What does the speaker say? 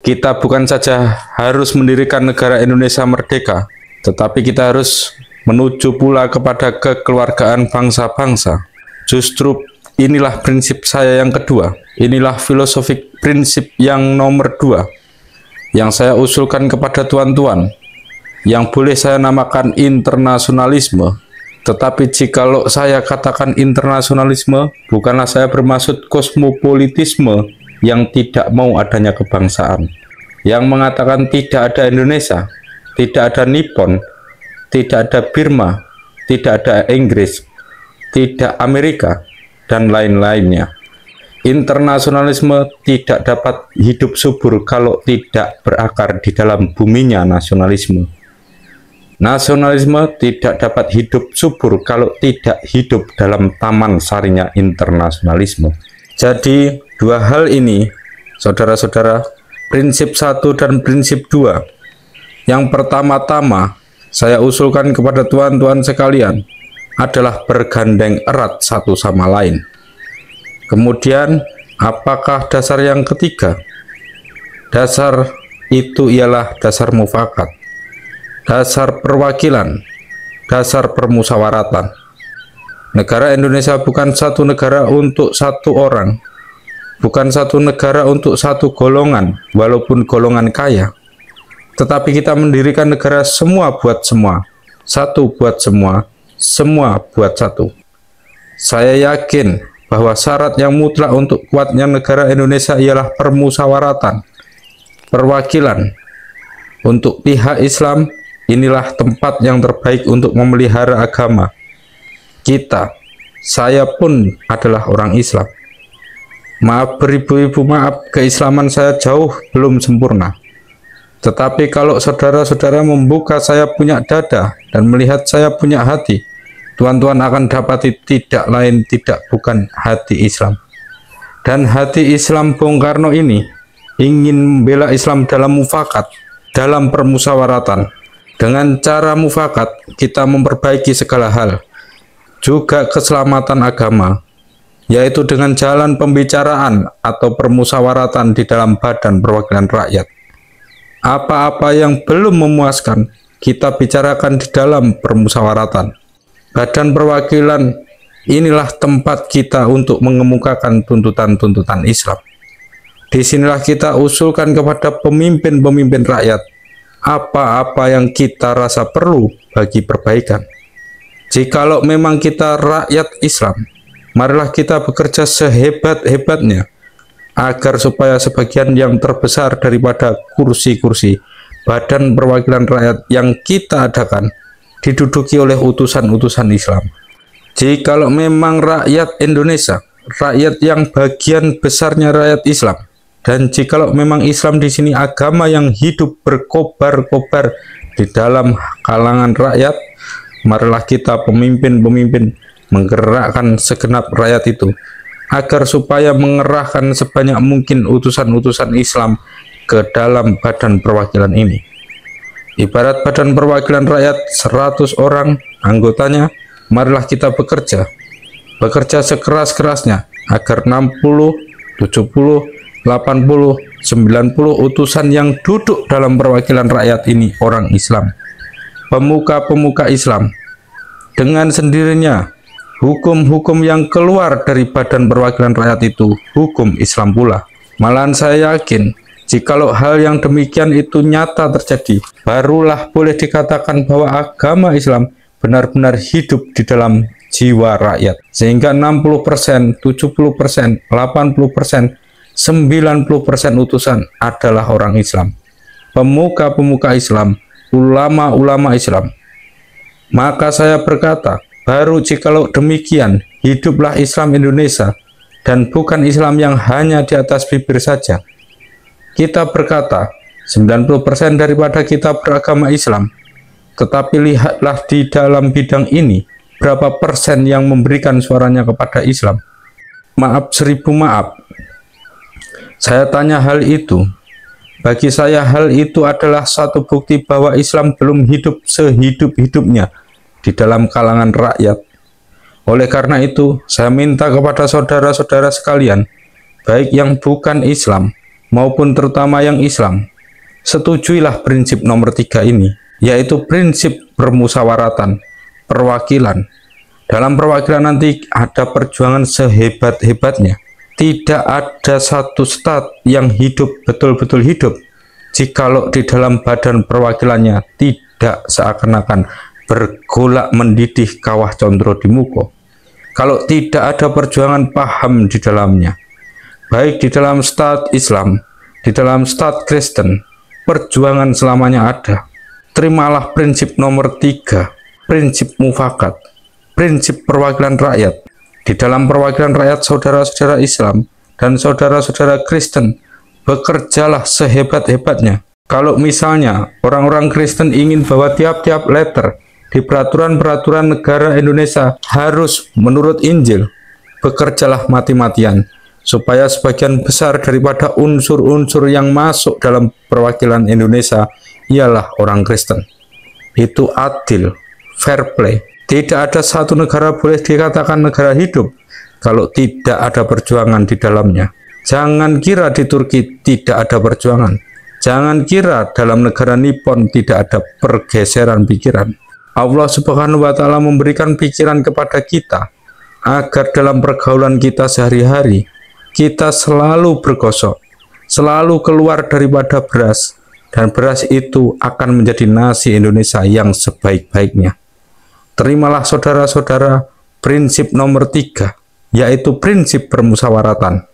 kita bukan saja harus mendirikan negara Indonesia merdeka, tetapi kita harus menuju pula kepada kekeluargaan bangsa-bangsa. Justru inilah prinsip saya yang kedua. Inilah filosofi prinsip yang nomor 2 yang saya usulkan kepada tuan-tuan, yang boleh saya namakan internasionalisme. Tetapi jikalau saya katakan internasionalisme, bukanlah saya bermaksud kosmopolitisme yang tidak mau adanya kebangsaan, yang mengatakan tidak ada Indonesia, tidak ada Nippon, tidak ada Burma, tidak ada Inggris, tidak Amerika, dan lain-lainnya. Internasionalisme tidak dapat hidup subur kalau tidak berakar di dalam buminya nasionalisme. Nasionalisme tidak dapat hidup subur kalau tidak hidup dalam taman sarinya internasionalisme. Jadi, dua hal ini, saudara-saudara, prinsip 1 dan prinsip 2. Yang pertama-tama saya usulkan kepada tuan-tuan sekalian adalah bergandeng erat satu sama lain. Kemudian, apakah dasar yang ketiga? Dasar itu ialah dasar mufakat, dasar perwakilan, dasar permusawaratan. Negara Indonesia bukan satu negara untuk satu orang, bukan satu negara untuk satu golongan, walaupun golongan kaya. Tetapi kita mendirikan negara semua buat semua, satu buat semua, semua buat satu. Saya yakin bahwa syarat yang mutlak untuk kuatnya negara Indonesia ialah permusawaratan, perwakilan. Untuk pihak Islam, inilah tempat yang terbaik untuk memelihara agama. Saya pun adalah orang Islam. Maaf beribu-ibu, maaf, keislaman saya jauh belum sempurna. Tetapi kalau saudara-saudara membuka saya punya dada dan melihat saya punya hati, tuan-tuan akan dapati tidak lain tidak bukan hati Islam. Dan hati Islam Bung Karno ini ingin membela Islam dalam mufakat, dalam permusawaratan. Dengan cara mufakat kita memperbaiki segala hal, juga keselamatan agama, yaitu dengan jalan pembicaraan atau permusawaratan di dalam badan perwakilan rakyat. Apa-apa yang belum memuaskan kita bicarakan di dalam permusawaratan. Badan perwakilan inilah tempat kita untuk mengemukakan tuntutan-tuntutan Islam. Disinilah kita usulkan kepada pemimpin-pemimpin rakyat apa-apa yang kita rasa perlu bagi perbaikan. Jikalau memang kita rakyat Islam, marilah kita bekerja sehebat-hebatnya agar supaya sebagian yang terbesar daripada kursi-kursi badan perwakilan rakyat yang kita adakan diduduki oleh utusan-utusan Islam. Jikalau memang rakyat Indonesia, rakyat yang bagian besarnya rakyat Islam, dan jikalau memang Islam di sini agama yang hidup berkobar-kobar di dalam kalangan rakyat, marilah kita pemimpin-pemimpin menggerakkan segenap rakyat itu agar supaya mengerahkan sebanyak mungkin utusan-utusan Islam ke dalam badan perwakilan ini. Ibarat badan perwakilan rakyat 100 orang anggotanya, marilah kita bekerja sekeras-kerasnya agar 60, 70, 80, 90 utusan yang duduk dalam perwakilan rakyat ini orang Islam, pemuka-pemuka Islam. Dengan sendirinya hukum-hukum yang keluar dari badan perwakilan rakyat itu hukum Islam pula. Malahan saya yakin jikalau hal yang demikian itu nyata terjadi, barulah boleh dikatakan bahwa agama Islam benar-benar hidup di dalam jiwa rakyat, sehingga 60%, 70%, 80%, 90% utusan adalah orang Islam, pemuka-pemuka Islam, ulama-ulama Islam. Maka saya berkata, baru jikalau demikian hiduplah Islam Indonesia, dan bukan Islam yang hanya di atas bibir saja. Kita berkata 90% daripada kita beragama Islam, tetapi lihatlah di dalam bidang ini berapa persen yang memberikan suaranya kepada Islam. Maaf 1000 maaf, saya tanya hal itu. Bagi saya hal itu adalah satu bukti bahwa Islam belum hidup sehidup-hidupnya di dalam kalangan rakyat. Oleh karena itu, saya minta kepada saudara-saudara sekalian, baik yang bukan Islam maupun terutama yang Islam, setujuilah prinsip nomor 3 ini, yaitu prinsip permusyawaratan, perwakilan. Dalam perwakilan nanti ada perjuangan sehebat-hebatnya. Tidak ada satu stat yang hidup, betul-betul hidup, jikalau di dalam badan perwakilannya tidak seakan-akan bergolak mendidih kawah condro di muko. Kalau tidak ada perjuangan paham di dalamnya, baik di dalam stat Islam, di dalam stat Kristen, perjuangan selamanya ada. Terimalah prinsip nomor 3, prinsip mufakat, prinsip perwakilan rakyat. Di dalam perwakilan rakyat, saudara-saudara Islam dan saudara-saudara Kristen, bekerjalah sehebat-hebatnya. Kalau misalnya orang-orang Kristen ingin bahwa tiap-tiap letter di peraturan-peraturan negara Indonesia harus menurut Injil, bekerjalah mati-matian, supaya sebagian besar daripada unsur-unsur yang masuk dalam perwakilan Indonesia ialah orang Kristen. Itu adil, fair play. Tidak ada satu negara boleh dikatakan negara hidup kalau tidak ada perjuangan di dalamnya. Jangan kira di Turki tidak ada perjuangan. Jangan kira dalam negara Nippon tidak ada pergeseran pikiran. Allah Subhanahu wa Ta'ala memberikan pikiran kepada kita agar dalam pergaulan kita sehari-hari kita selalu bergosok, selalu keluar daripada beras, dan beras itu akan menjadi nasi Indonesia yang sebaik-baiknya. Terimalah saudara-saudara prinsip nomor 3, yaitu prinsip permusyawaratan.